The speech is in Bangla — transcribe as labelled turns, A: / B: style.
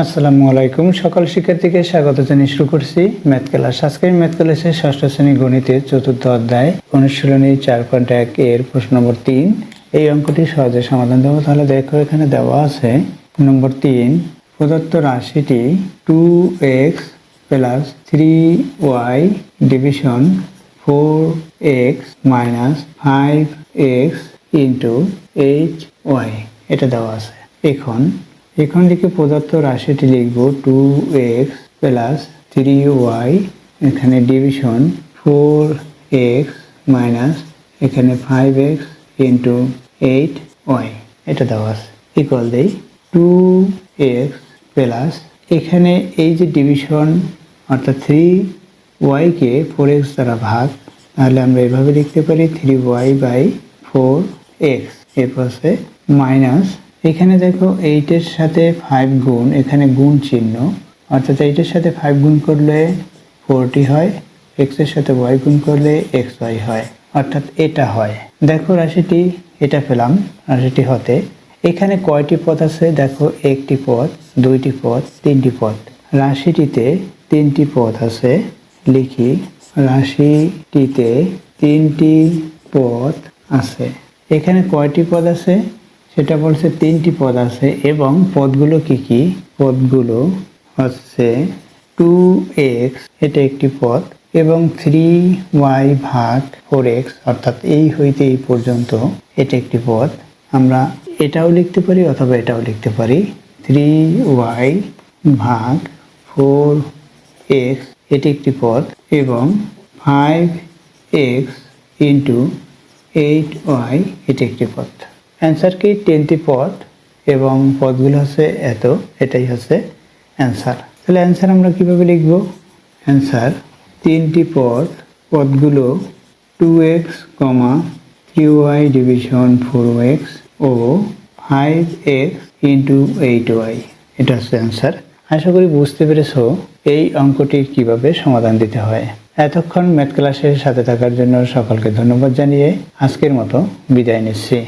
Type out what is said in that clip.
A: আসসালামু আলাইকুম। সকল শিক্ষার্থীকে স্বাগত জানিয়ে শুরু করছি ম্যাথ ক্লাস। আজকে ম্যাথ ক্লাসের ষষ্ঠ শ্রেণী গণিতের চতুর্থ অধ্যায় অনুশীলনী 4.1 এর প্রশ্ন নম্বর 3। এই অঙ্কটি সহজে সমাধান দেবো। তাহলে দেখো, এখানে দেওয়া আছে নম্বর 3, প্রদত্ত রাশিটি 2x plus 3y division 4x minus 5x into 8y এটা দেওয়া আছে। এখন লিখে প্রদত্ত রাশিটি লিখব 2x প্লাস 3y, এখানে ডিভিশন 4x মাইনাস এখানে 5x ইন্টু 8y এটা দেওয়া আছে ইকুয়াল দেই 2x প্লাস এখানে এই যে ডিভিশন অর্থাৎ 3y কে 4x দ্বারা ভাগ, তাহলে আমরা এভাবে লিখতে পারি 3y বাই 4x। এরপর আছে মাইনাস এখানে দেখো 8 এর সাথে 5 গুণ, এখানে গুণ চিহ্ন অর্থাৎ 8 এর সাথে 5 গুণ করলে 40 হয়, x এর সাথে y গুণ করলে xy হয়, অর্থাৎ এটা হয়। দেখো রাশিটি এটা পেলাম। রাশিটি হতে এখানে কয়টি পদ আছে? দেখো, একটি পদ, দুইটি পদ, তিনটি পদ। রাশিটিতে তিনটি পদ আছে। লিখি রাশিটিতে তিনটি পদ আছে। এখানে কয়টি পদ আছে সেটা বলছে, তিনটি পদ আছে। এবং পদগুলো কি কি? পদগুলো হচ্ছে 2x এটা একটি পদ এবং 3y ভাগ 4x অর্থাৎ এই হইতে এই পর্যন্ত এটা একটি পদ। আমরা এটাও লিখতে পারি অথবা এটাও লিখতে পারি। 3y ভাগ 4x এটি একটি পদ এবং 5x ইন্টু 8y এটি একটি পদ। অ্যান্সার কি? 10টি পদ এবং পদগুলো হচ্ছে এত। এটাই হচ্ছে অ্যান্সার। তাহলে অ্যান্সার আমরা কিভাবে লিখব? অ্যান্সার, তিনটি পদ, পদগুলো 2x, 3y ডিভিশন 4x ও 5x ইন্টু 8y এটা হচ্ছে অ্যান্সার। আশা করি বুঝতে পেরেছো এই অঙ্কটির কিভাবে সমাধান দিতে হয়। এতক্ষণ ম্যাথ ক্লাসের সাথে থাকার জন্য সকলকে ধন্যবাদ জানিয়ে আজকের মতো বিদায় নিচ্ছি।